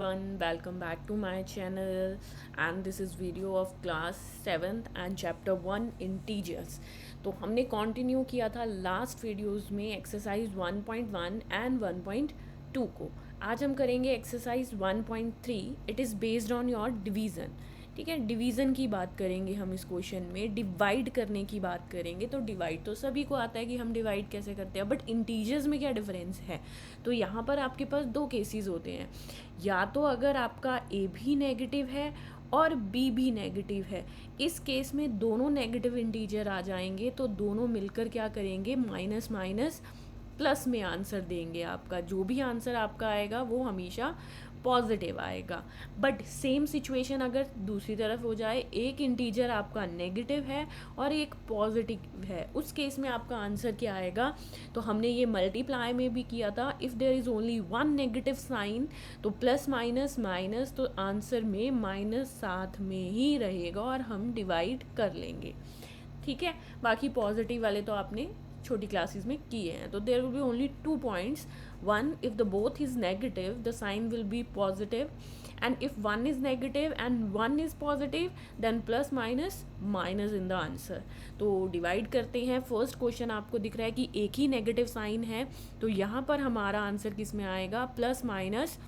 Welcome back to my channel, and this is video of class 7th and chapter 1 integers. तो हमने continue किया था last videos में exercise 1.1 and 1.2 को. आज हम करेंगे exercise 1.3. It is based on your division. ठीक है, डिवीज़न की बात करेंगे हम इस क्वेश्चन में. डिवाइड करने की बात करेंगे तो डिवाइड तो सभी को आता है कि हम डिवाइड कैसे करते हैं, बट इंटीजर्स में क्या डिफरेंस है. तो यहाँ पर आपके पास दो केसेस होते हैं. या तो अगर आपका ए भी नेगेटिव है और बी भी नेगेटिव है, इस केस में दोनों नेगेटिव इंटीजर आ जाएंगे तो दोनों मिलकर क्या करेंगे, माइनस माइनस प्लस में आंसर देंगे. आपका जो भी आंसर आपका आएगा वो हमेशा पॉजिटिव आएगा. बट सेम सिचुएशन अगर दूसरी तरफ हो जाए, एक इंटीजर आपका नेगेटिव है और एक पॉजिटिव है, उस केस में आपका आंसर क्या आएगा. तो हमने ये मल्टीप्लाई में भी किया था. If there is only one negative sign तो प्लस माइनस माइनस, तो आंसर में माइनस साथ में ही रहेगा और हम डिवाइड कर लेंगे. ठीक है, बाकी पॉजिटिव वाले तो आपने छोटी क्लासेस में किए हैं. तो there will be only 2 points. One, if the both is negative the sign will be positive, and if one is negative and one is positive then plus minus minus in the answer. तो divide करते हैं. First question आपको दिख रहा है कि एक ही negative sign है, तो यहाँ पर हमारा आंसर किस में आएगा, प्लस माइनस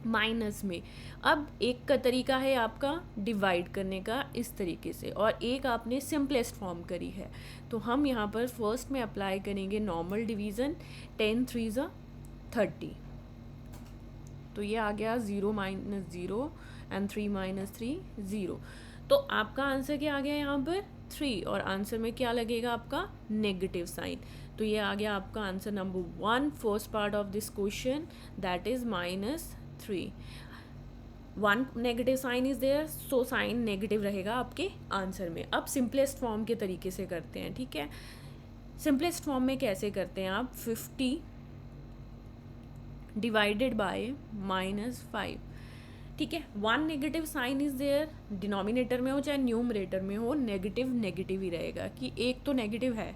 माइनस में. अब एक का तरीका है आपका डिवाइड करने का इस तरीके से, और एक आपने सिंपलेस्ट फॉर्म करी है. तो हम यहाँ पर फर्स्ट में अप्लाई करेंगे नॉर्मल डिवीज़न. 10 3 ज़ा 30, तो ये आ गया 0 माइनस 0 एंड 3 माइनस 3 0. तो आपका आंसर क्या आ गया यहाँ पर 3, और आंसर में क्या लगेगा आपका नेगेटिव साइन. तो ये आ गया आपका answer number 1, first part of this question, that is -3. One negative sign is there, so sign negative रहेगा आपके आंसर में. अब सिंपलेस्ट फॉर्म के तरीके से करते हैं. ठीक है, सिंपलेस्ट फॉर्म में कैसे करते हैं आप, 50 डिवाइडेड बाय -5. ठीक है, one negative sign is there, denominator में हो चाहे न्यूमरेटर में हो, नेगेटिव नेगेटिव ही रहेगा. कि एक तो नेगेटिव है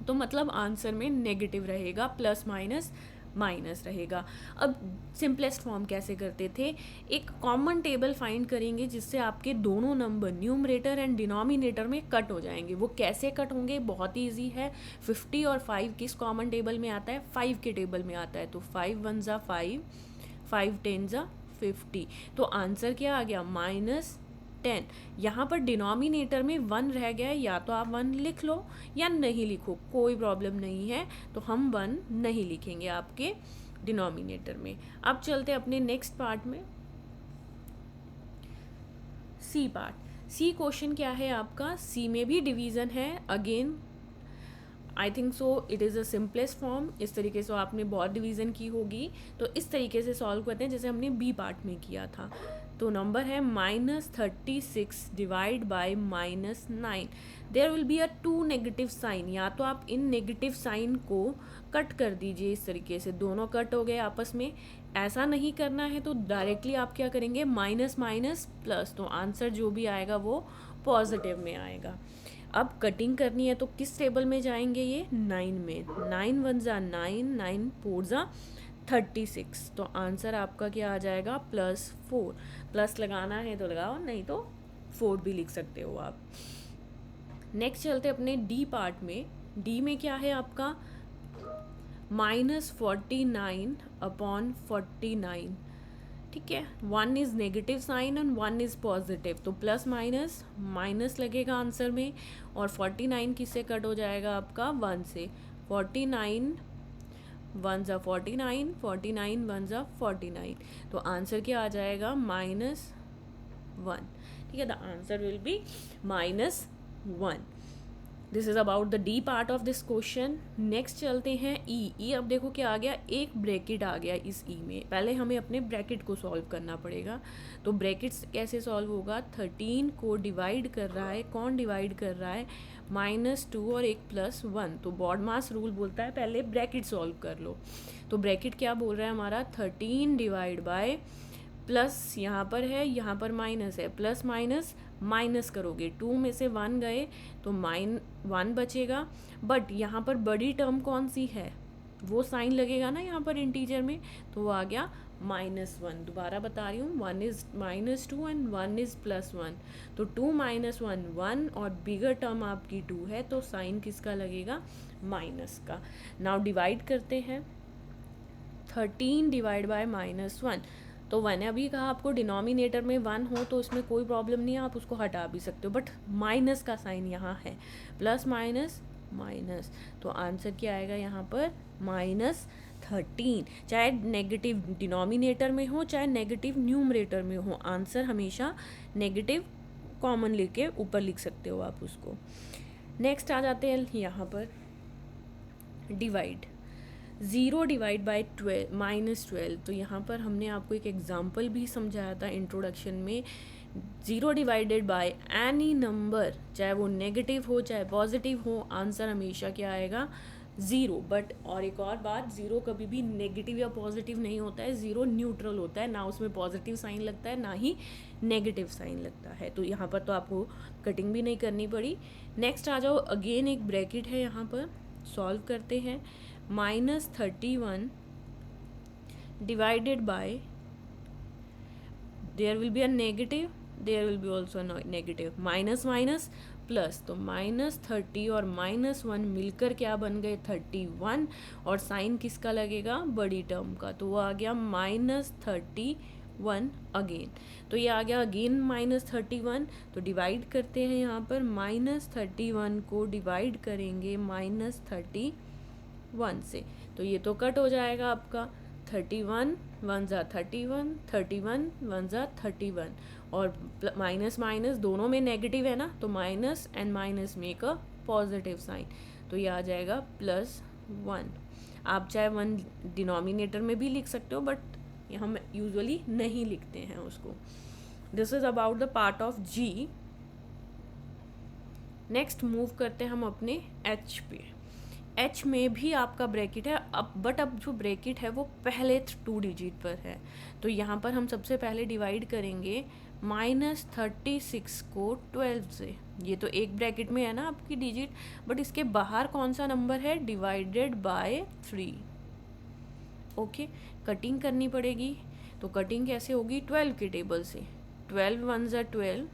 तो मतलब आंसर में नेगेटिव रहेगा, प्लस माइनस माइनस रहेगा. अब सिंपलेस्ट फॉर्म कैसे करते थे, एक कॉमन टेबल फाइंड करेंगे जिससे आपके दोनों नंबर न्यूमरेटर एंड डिनोमिनेटर में कट हो जाएंगे. वो कैसे कट होंगे, बहुत ही ईजी है. 50 और 5 किस कॉमन टेबल में आता है, 5 के टेबल में आता है. तो 5 1 ज़ा 5, 5 10 ज़ा 50. तो आंसर क्या आ गया, -10. यहाँ पर डिनोमिनेटर में 1 रह गया है, या तो आप 1 लिख लो या नहीं लिखो, कोई प्रॉब्लम नहीं है. तो हम 1 नहीं लिखेंगे आपके डिनोमिनेटर में. अब चलते अपने नेक्स्ट पार्ट में, सी पार्ट. सी क्वेश्चन क्या है आपका, सी में भी डिवीज़न है. Again I think so it is a simplest form. इस तरीके से आपने बहुत डिवीज़न की होगी, तो इस तरीके से सॉल्व करते हैं जैसे हमने बी पार्ट में किया था. तो नंबर है -36 divide by -9. There will be a 2 negative sign. या तो आप इन नेगेटिव साइन को कट कर दीजिए इस तरीके से, दोनों कट हो गए आपस में. ऐसा नहीं करना है तो डायरेक्टली आप क्या करेंगे, माइनस माइनस प्लस, तो आंसर जो भी आएगा वो पॉजिटिव में आएगा. अब कटिंग करनी है तो किस टेबल में जाएंगे, ये 9 में. 9 1 ज़ा 9, 9 4 ज़ा 36. तो आंसर आपका क्या आ जाएगा, +4. प्लस लगाना है तो लगाओ, नहीं तो 4 भी लिख सकते हो आप. नेक्स्ट चलते अपने डी पार्ट में. डी में क्या है आपका, -49 अपॉन 49. ठीक है, 1 is negative sign and 1 is positive, तो प्लस माइनस माइनस लगेगा आंसर में. और 49 किससे कट हो जाएगा आपका, 1 से. 49 1 ज़ा 49, 49 1 ज़ा 49. तो आंसर क्या आ जाएगा, -1. ठीक है, the answer will be -1. This is about the D part of this question. Next चलते हैं ई. ई अब देखो क्या आ गया, एक ब्रैकेट आ गया इस ई में. पहले हमें अपने ब्रैकेट को सॉल्व करना पड़ेगा. तो ब्रैकेट्स कैसे सॉल्व होगा, 13 को डिवाइड कर रहा है, कौन डिवाइड कर रहा है, -2 और एक +1. तो बॉड मास रूल बोलता है पहले ब्रैकेट सॉल्व कर लो. तो ब्रैकेट क्या बोल रहा है हमारा, 13 डिवाइड बाय प्लस, यहाँ पर है यहाँ पर माइनस है, प्लस माइनस माइनस करोगे, 2 में से 1 गए तो -1 बचेगा. बट यहाँ पर बड़ी टर्म कौन सी है, वो साइन लगेगा ना यहाँ पर इंटीजर में, तो वो आ गया -1। दोबारा बता रही हूँ, 1 इज़ -2 एंड 1 इज़ +1। तो 2 - 1 1 और बिगर टर्म आपकी 2 है, तो साइन किसका लगेगा? माइनस का। नाउ डिवाइड करते हैं, 13 डिवाइड बाय -1। तो मैंने अभी कहा आपको डिनोमिनेटर में 1 हो तो इसमें कोई प्रॉब्लम नहीं है, आप उसको हटा भी सकते हो, बट माइनस का साइन यहाँ है, प्लस माइनस माइनस, तो आंसर क्या आएगा यहाँ पर? -13। चाहे नेगेटिव डिनोमिनेटर में हो चाहे नेगेटिव न्यूमरेटर में हो, आंसर हमेशा नेगेटिव कॉमन लेके ऊपर लिख सकते हो आप उसको। नेक्स्ट आ जाते हैं यहाँ पर डिवाइड। 0 divide by -12। तो यहाँ पर हमने आपको एक एग्जाम्पल भी समझाया था इंट्रोडक्शन में। 0 डिवाइडेड बाय एनी नंबर, चाहे वो नेगेटिव हो चाहे पॉजिटिव हो, आंसर हमेशा क्या आएगा? 0। बट और एक और बात, 0 कभी भी नेगेटिव या पॉजिटिव नहीं होता है, 0 न्यूट्रल होता है, ना उसमें पॉजिटिव साइन लगता है ना ही नेगेटिव साइन लगता है। तो यहाँ पर तो आपको कटिंग भी नहीं करनी पड़ी। नेक्स्ट आ जाओ, अगेन एक ब्रैकेट है यहाँ पर, सॉल्व करते हैं। -31 divided by, there will be a negative, there will be also a negative, minus minus plus, तो -30 और -1 मिलकर क्या बन गए? 31, और साइन किसका लगेगा? बड़ी टर्म का, तो वो आ गया -31 अगेन। तो ये आ गया अगेन -31। तो डिवाइड करते हैं यहाँ पर, -31 को डिवाइड करेंगे -31 से, तो ये तो कट हो जाएगा आपका। 31 1 जा 31, 31 1 जा 31, और माइनस माइनस दोनों में नेगेटिव है ना, तो minus and minus make a positive sign, तो ये आ जाएगा +1। आप चाहे 1 डिनोमिनेटर में भी लिख सकते हो, बट हम यूजुअली नहीं लिखते हैं उसको। This is about the part of g. Next move करते हैं हम अपने एच पे। एच में भी आपका ब्रैकेट है, बट अब जो ब्रैकेट है वो पहले 2 डिजिट पर है। तो यहाँ पर हम सबसे पहले डिवाइड करेंगे -36 को 12 से। ये तो एक ब्रैकेट में है ना आपकी डिजिट, बट इसके बाहर कौन सा नंबर है? Divided by 3। ओके, कटिंग करनी पड़ेगी। तो कटिंग कैसे होगी? 12 के टेबल से। 12 1 ज़ा 12,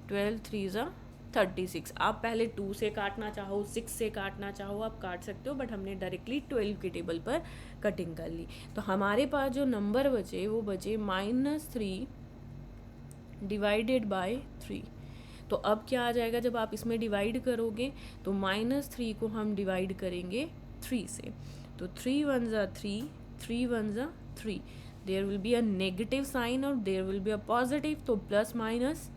12 3 ज़ा 36। आप पहले 2 से काटना चाहो, 6 से काटना चाहो, आप काट सकते हो, बट हमने डायरेक्टली 12 के टेबल पर कटिंग कर ली। तो हमारे पास जो नंबर बचे वो बचे -3 डिवाइडेड बाय 3। तो अब क्या आ जाएगा जब आप इसमें डिवाइड करोगे? तो -3 को हम डिवाइड करेंगे 3 से। तो 3 1 ज़ा 3, 3 1 ज़ा 3, there will be a negative sign और there will be a positive, तो प्लस माइनस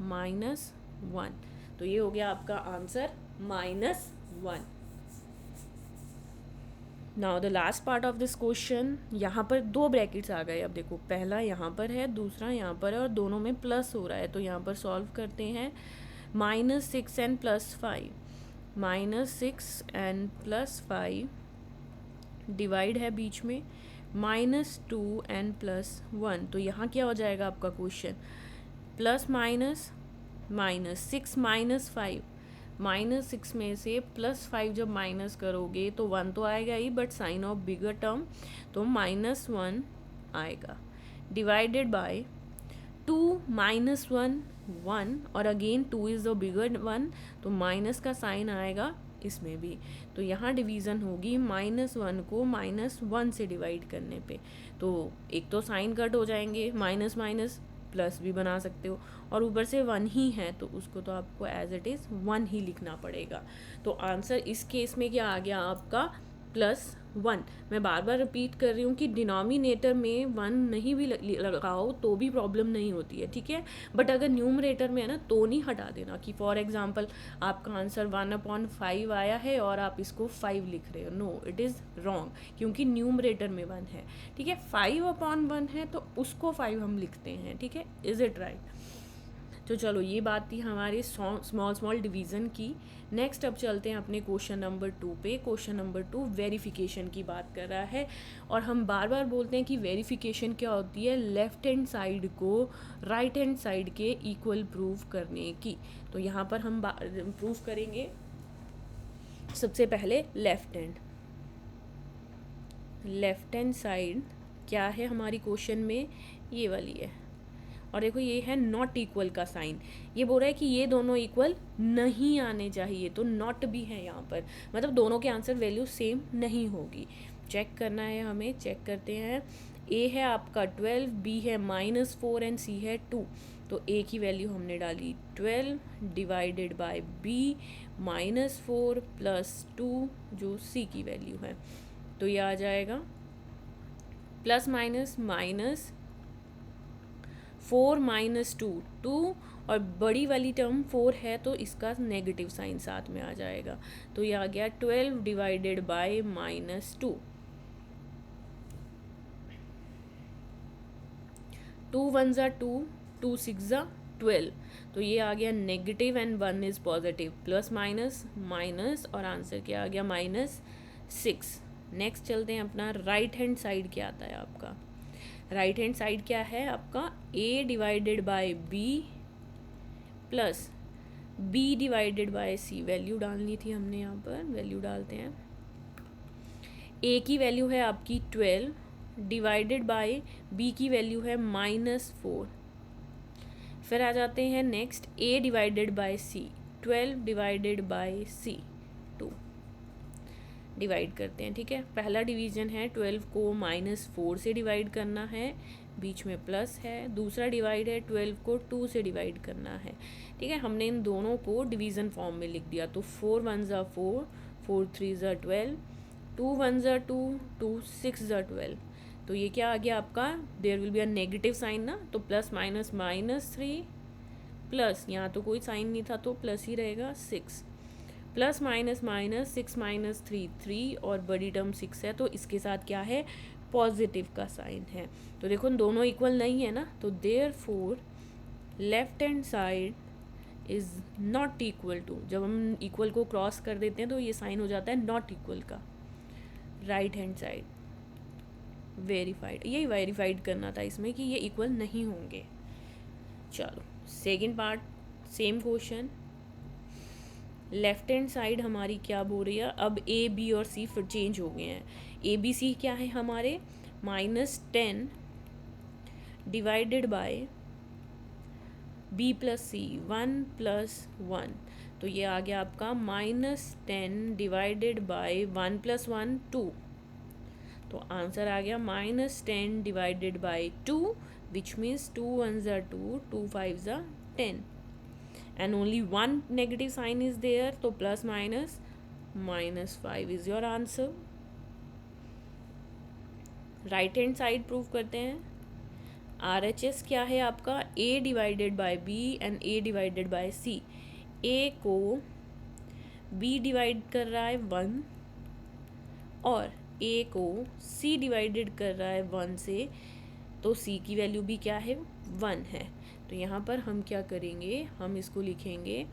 -1। तो ये हो गया आपका answer -1। Now the last part of this question, यहाँ पर 2 ब्रैकेट्स आ गए। अब देखो, पहला यहाँ पर है, दूसरा यहाँ पर है, और दोनों में प्लस हो रहा है। तो यहाँ पर सॉल्व करते हैं। -6 एंड +5, -6 एंड +5 डिवाइड है बीच में, -2 एंड +1। तो यहाँ क्या हो जाएगा आपका क्वेश्चन? प्लस माइनस माइनस 6 -5, -6 में से +5 जब माइनस करोगे तो 1 तो आएगा ही, but sign of bigger term, तो -1 आएगा। डिवाइडेड बाय 2 -1 1, और अगेन 2 इज़ द बिगर 1, तो माइनस का साइन आएगा इसमें भी। तो यहाँ डिवीज़न होगी -1 को -1 से डिवाइड करने पे, तो एक तो साइन कट हो जाएंगे, माइनस माइनस प्लस भी बना सकते हो, और ऊपर से 1 ही है तो उसको तो आपको एज इट इज़ 1 ही लिखना पड़ेगा। तो आंसर इस केस में क्या आ गया आपका? +1। मैं बार बार रिपीट कर रही हूँ कि डिनोमिनेटर में 1 नहीं भी लगाओ तो भी प्रॉब्लम नहीं होती है, ठीक है, बट अगर न्यूमरेटर में है ना तो नहीं हटा देना। कि फॉर एग्जांपल आपका आंसर 1/5 आया है और आप इसको 5 लिख रहे हो, नो, इट इज़ रॉन्ग, क्योंकि न्यूमरेटर में 1 है, ठीक है। 5/1 है तो उसको 5 हम लिखते हैं, ठीक है। Is it right? तो चलो, ये बात थी हमारे स्मॉल डिवीज़न की। नेक्स्ट अब चलते हैं अपने क्वेश्चन नंबर 2 पे। क्वेश्चन नंबर 2 वेरिफिकेशन की बात कर रहा है, और हम बार बार बोलते हैं कि वेरिफिकेशन क्या होती है? लेफ्ट हैंड साइड को राइट हैंड साइड के इक्वल प्रूव करने की। तो यहाँ पर हम प्रूव करेंगे सबसे पहले लेफ्ट हैंड साइड क्या है हमारी क्वेश्चन में, ये वाली है। और देखो ये है नॉट इक्वल का साइन, ये बोल रहा है कि ये दोनों इक्वल नहीं आने चाहिए, तो नॉट भी है यहाँ पर, मतलब दोनों के आंसर वैल्यू सेम नहीं होगी। चेक करना है हमें, चेक करते हैं। ए है आपका 12, बी है -4 एंड सी है 2। तो ए की वैल्यू हमने डाली 12 डिवाइडेड बाय बी -4 प्लस 2 जो सी की वैल्यू है। तो ये आ जाएगा प्लस माइनस माइनस 4 - 2 2, और बड़ी वाली टर्म 4 है तो इसका नेगेटिव साइन साथ में आ जाएगा। तो ये आ गया 12 डिवाइडेड बाय -2। 2 1 ज़ा 2, 2 6 ज़ा 12। तो ये आ गया negative and 1 is positive, plus minus minus, और आंसर क्या आ गया -6। नेक्स्ट चलते हैं अपना राइट हैंड साइड क्या आता है आपका। राइट हैंड साइड क्या है आपका, a divided by b plus b divided by c। Value डालनी थी हमने, यहाँ पर वैल्यू डालते हैं। a की वैल्यू है आपकी 12 डिवाइडेड बाय b की वैल्यू है -4। फिर आ जाते हैं next a divided by c, 12 divided by c 2। Divide करते हैं, ठीक है। पहला डिवीजन है 12 को -4 से डिवाइड करना है, बीच में प्लस है। दूसरा डिवाइड है 12 को 2 से डिवाइड करना है, ठीक है। हमने इन दोनों को डिवीज़न फॉर्म में लिख दिया। तो 4 1 ज़ा 4, 4 3 ज़ा 12, 2 1 ज़ा 2, 2 6 ज़ा 12। तो ये क्या आ गया आपका, there will be a negative sign ना, तो प्लस माइनस -3 प्लस, यहाँ तो कोई साइन नहीं था तो प्लस ही रहेगा 6, प्लस माइनस माइनस 6 - 3 3, और बड़ी टर्म 6 है तो इसके साथ क्या है, पॉजिटिव का साइन है। तो देखो दोनों इक्वल नहीं है ना, तो therefore left hand side is not equal to, जब हम इक्वल को क्रॉस कर देते हैं तो ये साइन हो जाता है नॉट इक्वल का। राइट हैंड साइड वेरीफाइड, यही वेरीफाइड करना था इसमें कि ये इक्वल नहीं होंगे। चलो second part, same question. Left hand side हमारी क्या बोल रही है, अब ए बी और सी फिर चेंज हो गए हैं। ए बी सी क्या है हमारे, -10 divided by B plus C 1 + 1। तो ये आ गया आपका -10 डिवाइडेड बाय 1 + 1 2। तो आंसर आ गया -10 डिवाइडेड बाय 2, विच मीन्स 2 1 ज़ा 2, 2 5 ज़ा 10, and only one negative sign is there, तो plus minus -5 is your answer। Right hand side prove करते हैं। RHS क्या है आपका, a divided by b and a divided by c। a को b divide कर रहा है 1 और a को c डिवाइडेड कर रहा है 1 से, तो c की वैल्यू भी क्या है, 1 है। तो यहाँ पर हम क्या करेंगे, हम इसको लिखेंगे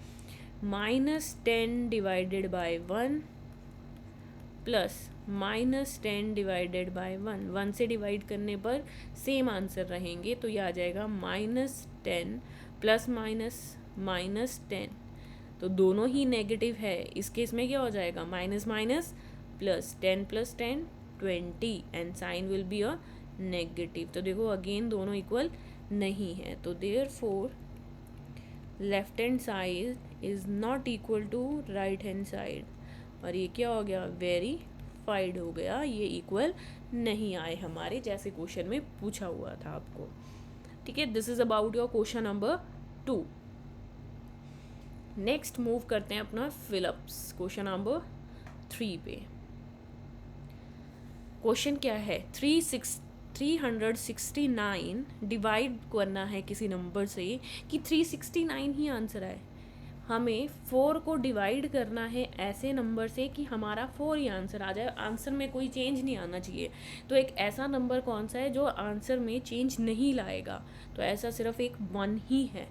-10 divided bye 1 plus -10 divided bye 1। 1 से डिवाइड करने पर सेम आंसर रहेंगे, तो ये आ जाएगा -10 प्लस माइनस -10। तो दोनों ही नेगेटिव है, इस केस में क्या हो जाएगा, minus minus plus, 10 + 10 20, and sign will be a negative. तो देखो अगेन दोनों इक्वल नहीं है, तो therefore left hand side is not equal to right hand side, और ये क्या हो गया, वेरीफाइड हो गया, ये इक्वल नहीं आए हमारे, जैसे क्वेश्चन में पूछा हुआ था आपको। ठीक है, this is about your question number 2। Next move करते हैं अपना फिलअप्स क्वेश्चन नंबर 3 पे। क्वेश्चन क्या है, 369 डिवाइड करना है किसी नंबर से कि 369 ही आंसर आए। हमें 4 को डिवाइड करना है ऐसे नंबर से कि हमारा 4 ही आंसर आ जाए, आंसर में कोई चेंज नहीं आना चाहिए। तो एक ऐसा नंबर कौन सा है जो आंसर में चेंज नहीं लाएगा, तो ऐसा सिर्फ एक 1 ही है।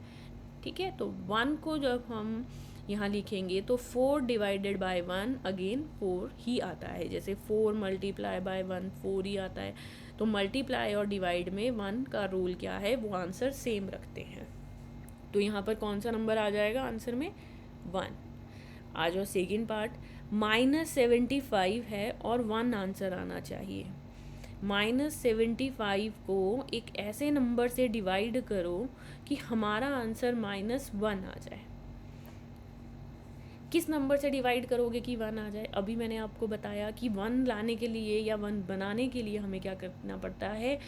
ठीक है, तो 1 को जब हम यहाँ लिखेंगे तो 4 डिवाइडेड बाय 1 अगेन 4 ही आता है, जैसे 4 मल्टीप्लाई बाय 1 4 ही आता है। तो मल्टीप्लाई और डिवाइड में 1 का रूल क्या है, वो आंसर सेम रखते हैं। तो यहाँ पर कौन सा नंबर आ जाएगा आंसर में, 1। आ जाओ सेकेंड पार्ट, -75 है और 1 आंसर आना चाहिए। -75 को एक ऐसे नंबर से डिवाइड करो कि हमारा आंसर -1 आ जाए। किस नंबर से डिवाइड करोगे कि 1 आ जाए? अभी मैंने आपको बताया कि 1 लाने के लिए या 1 बनाने के लिए हमें क्या करना पड़ता है,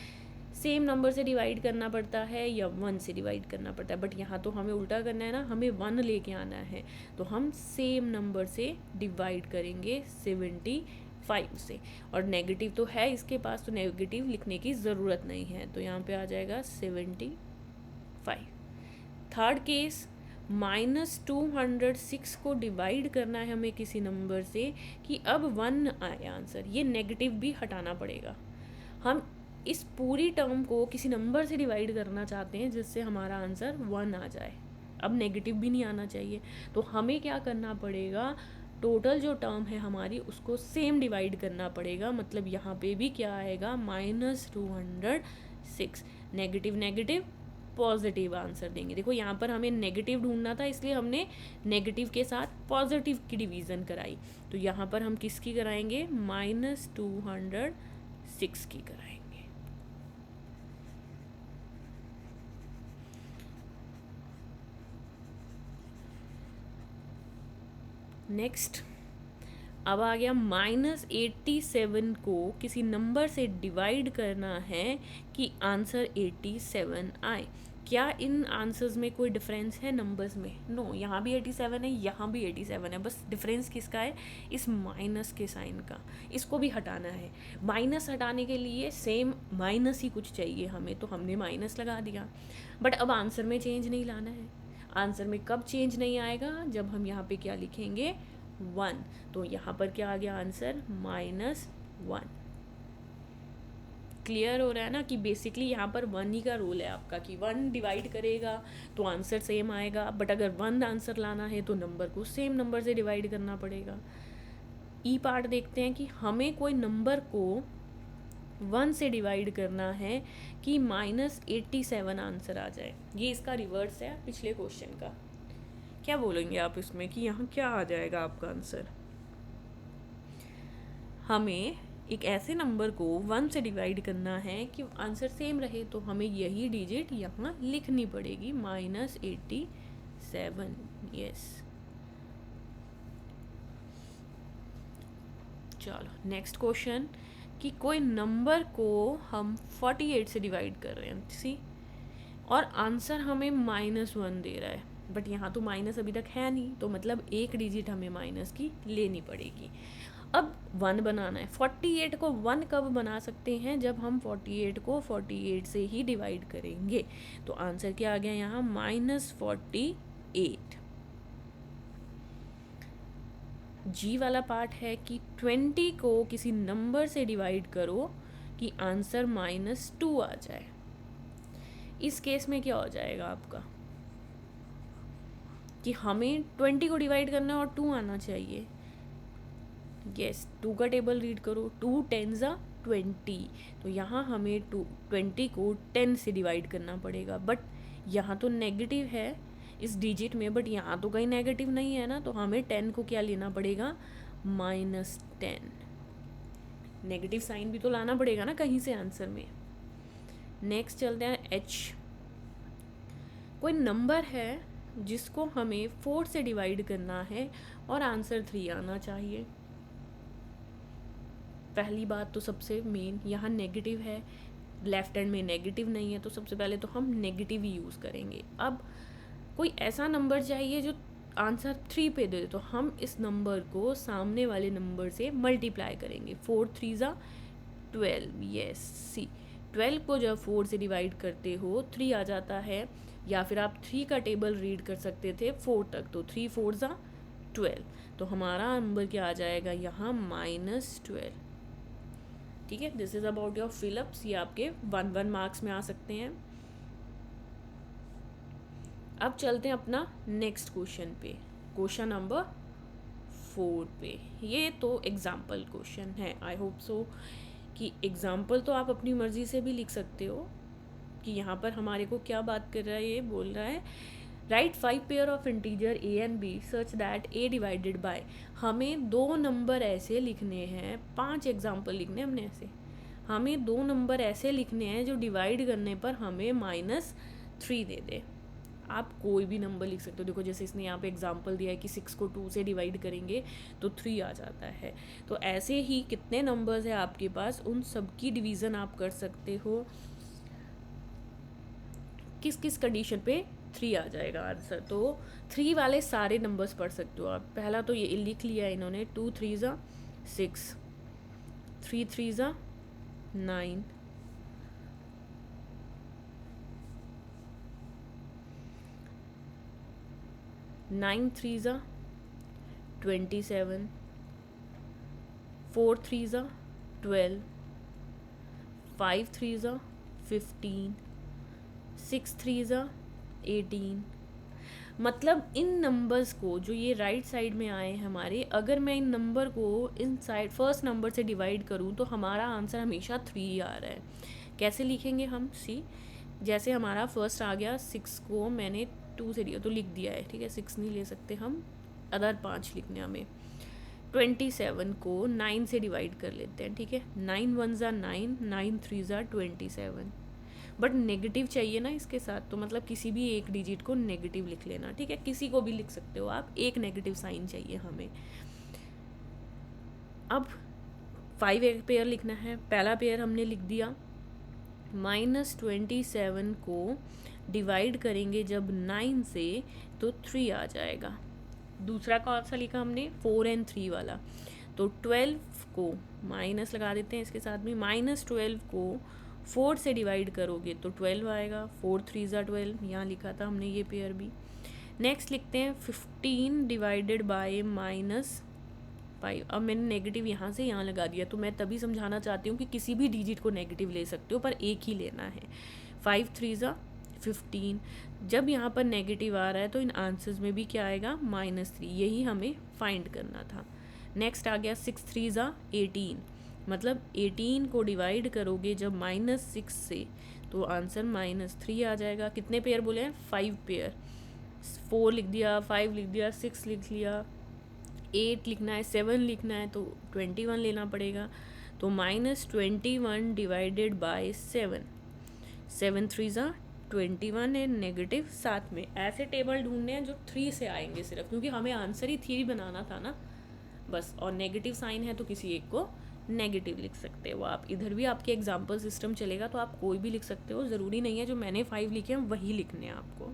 सेम नंबर से डिवाइड करना पड़ता है या 1 से डिवाइड करना पड़ता है। बट यहाँ तो हमें उल्टा करना है ना, हमें 1 लेके आना है, तो हम सेम नंबर से डिवाइड करेंगे 75 से। और नेगेटिव तो है इसके पास, तो नेगेटिव लिखने की ज़रूरत नहीं है, तो यहाँ पे आ जाएगा 75। थर्ड केस, -206 को डिवाइड करना है हमें किसी नंबर से कि अब 1 आए आंसर। ये नेगेटिव भी हटाना पड़ेगा। हम इस पूरी टर्म को किसी नंबर से डिवाइड करना चाहते हैं जिससे हमारा आंसर 1 आ जाए। अब नेगेटिव भी नहीं आना चाहिए, तो हमें क्या करना पड़ेगा, टोटल जो टर्म है हमारी उसको सेम डिवाइड करना पड़ेगा। मतलब यहाँ पे भी क्या आएगा, -206। नेगेटिव नेगेटिव पॉजिटिव आंसर देंगे। देखो यहाँ पर हमें नेगेटिव ढूंढना था, इसलिए हमने नेगेटिव के साथ पॉजिटिव की डिवीज़न कराई। तो यहाँ पर हम किसकी कराएंगे, -206 की कराएंगे। नेक्स्ट, अब आ गया -87 को किसी नंबर से डिवाइड करना है कि आंसर 87 आए। क्या इन आंसर्स में कोई डिफरेंस है नंबर्स में? नो, यहाँ भी 87 है, यहाँ भी 87 है। बस डिफरेंस किसका है, इस माइनस के साइन का। इसको भी हटाना है। माइनस हटाने के लिए सेम माइनस ही कुछ चाहिए हमें, तो हमने माइनस लगा दिया। बट अब आंसर में चेंज नहीं लाना है। आंसर में कब चेंज नहीं आएगा, जब हम यहाँ पे क्या लिखेंगे, 1। तो यहाँ पर क्या आ गया आंसर, -1। क्लियर हो रहा है ना कि बेसिकली यहाँ पर 1 ही का रोल है आपका, कि 1 डिवाइड करेगा तो आंसर सेम आएगा। बट अगर 1 आंसर लाना है तो नंबर को सेम नंबर से डिवाइड करना पड़ेगा। ई पार्ट देखते हैं कि हमें कोई नंबर को 1 से डिवाइड करना है कि -87 आंसर आ जाए। ये इसका रिवर्स है पिछले क्वेश्चन का। क्या बोलेंगे आप इसमें कि यहाँ क्या आ जाएगा आपका आंसर? हमें एक ऐसे नंबर को 1 से डिवाइड करना है कि आंसर सेम रहे, तो हमें यही डिजिट यहाँ लिखनी पड़ेगी, -87। यस, चलो नेक्स्ट क्वेश्चन, कि कोई नंबर को हम 48 से डिवाइड कर रहे हैं, सी, और आंसर हमें -1 दे रहा है। बट यहाँ तो माइनस अभी तक है नहीं, तो मतलब एक डिजिट हमें माइनस की लेनी पड़ेगी। अब 1 बनाना है। 48 को 1 कब बना सकते हैं, जब हम 48 को 48 से ही डिवाइड करेंगे। तो आंसर क्या आ गया यहाँ, -48। जी वाला पार्ट है कि 20 को किसी नंबर से डिवाइड करो कि आंसर -2 आ जाए। इस केस में क्या हो जाएगा आपका, कि हमें 20 को डिवाइड करना है और 2 आना चाहिए। यस, 2 का टेबल रीड करो, 2 10 20। तो यहाँ हमें 20 को 10 से डिवाइड करना पड़ेगा। बट यहाँ तो नेगेटिव है इस डिजिट में, बट यहाँ तो कहीं नेगेटिव नहीं है ना, तो हमें 10 को क्या लेना पड़ेगा, -10। नेगेटिव साइन भी तो लाना पड़ेगा ना कहीं से आंसर में। नेक्स्ट चलते हैं H। कोई नंबर है जिसको हमें 4 से डिवाइड करना है और आंसर 3 आना चाहिए। पहली बात तो सबसे मेन, यहाँ नेगेटिव है, लेफ्ट हैंड में नेगेटिव नहीं है, तो सबसे पहले तो हम नेगेटिव ही यूज़ करेंगे। अब कोई ऐसा नंबर चाहिए जो आंसर 3 पे दे, तो हम इस नंबर को सामने वाले नंबर से मल्टीप्लाई करेंगे। 4 3 12। यस, सी, 12 को जब 4 से डिवाइड करते हो 3 आ जाता है, या फिर आप 3 का टेबल रीड कर सकते थे 4 तक, तो 3 4 12। तो हमारा नंबर क्या आ जाएगा यहाँ, -12। ठीक है, this is about your fill-ups. ये आपके 1 मार्क्स में आ सकते हैं। अब चलते हैं अपना नेक्स्ट क्वेश्चन पे, क्वेश्चन नंबर 4 पे। ये तो एग्जाम्पल क्वेश्चन है। आई होप सो कि एग्जाम्पल तो आप अपनी मर्ज़ी से भी लिख सकते हो, कि यहाँ पर हमारे को क्या बात कर रहा है, ये बोल रहा है right 5 pair of integer a and b such that a divided by. हमें 2 नंबर ऐसे लिखने हैं, 5 एग्जाम्पल लिखने हैं हमने ऐसे। हमें दो नंबर ऐसे लिखने हैं जो डिवाइड करने पर हमें -3 दे दे। आप कोई भी नंबर लिख सकते हो। देखो जैसे इसने यहाँ पे एग्जांपल दिया है कि 6 को 2 से डिवाइड करेंगे तो 3 आ जाता है। तो ऐसे ही कितने नंबर्स है आपके पास, उन सब की डिवीज़न आप कर सकते हो। किस किस कंडीशन पे 3 आ जाएगा आंसर। तो 3 वाले सारे नंबर्स पढ़ सकते हो आप। पहला तो ये लिख लिया इन्होंने, 2 3 ज़ा 6, 3 3 ज़ा 9, 9 3 ज़ा 27, 4 3 ज़ा 12, 5 3 ज़ा 15, 6 3 ज़ा 18। मतलब इन नंबर्स को जो ये राइट साइड में आए हैं हमारे, अगर मैं इन नंबर को इन साइड फर्स्ट नंबर से डिवाइड करूँ तो हमारा आंसर हमेशा 3 आ रहा है। कैसे लिखेंगे हम, सी जैसे हमारा फर्स्ट आ गया 6 को मैंने 2 से दिया तो लिख दिया है, ठीक है। 6 नहीं ले सकते हम, अदर 5 लिखने हमें। 27 को 9 से डिवाइड कर लेते हैं, ठीक है। 9 1 ज़ा 9, 9 3 ज़ा 27। बट नेगेटिव चाहिए ना इसके साथ, तो मतलब किसी भी एक डिजिट को नेगेटिव लिख लेना, ठीक है। किसी को भी लिख सकते हो आप, एक नेगेटिव साइन चाहिए हमें। अब 5 एक पेयर लिखना है। पहला पेयर हमने लिख दिया। -27 को डिवाइड करेंगे जब 9 से तो 3 आ जाएगा। दूसरा कौन सा लिखा हमने, 4 और 3 वाला। तो 12 को माइनस लगा देते हैं इसके साथ में। -12 को 4 से डिवाइड करोगे तो 12 आएगा। 4 3 ज़ा 12, यहाँ लिखा था हमने ये पेयर भी। नेक्स्ट लिखते हैं 15 डिवाइडेड बाय -5। अब मैंने नेगेटिव यहाँ से यहाँ लगा दिया, तो मैं तभी समझाना चाहती हूँ कि किसी भी डिजिट को नेगेटिव ले सकते हो, पर एक ही लेना है। 5 3 ज़ा 15। जब यहाँ पर नेगेटिव आ रहा है तो इन आंसर्स में भी क्या आएगा, -3। यही हमें फाइंड करना था। नेक्स्ट आ गया 6 3 ज़ा 18। मतलब 18 को डिवाइड करोगे जब -6 से तो आंसर -3 आ जाएगा। कितने पेयर बोले हैं, 5 पेयर। 4 लिख दिया, 5 लिख दिया, 6 लिख लिया, 8 लिखना है, 7 लिखना है तो 21 लेना पड़ेगा। तो -21 डिवाइडेड बाय 7, 7 3 ज़ा 21 है, नेगेटिव साथ में। ऐसे टेबल ढूंढने हैं जो 3 से आएंगे सिर्फ, क्योंकि हमें आंसर ही 3 बनाना था ना बस। और नेगेटिव साइन है तो किसी एक को नेगेटिव लिख सकते हो आप। इधर भी आपके एग्जाम्पल सिस्टम चलेगा तो आप कोई भी लिख सकते हो, ज़रूरी नहीं है जो मैंने 5 लिखे हैं वही लिखने हैं आपको।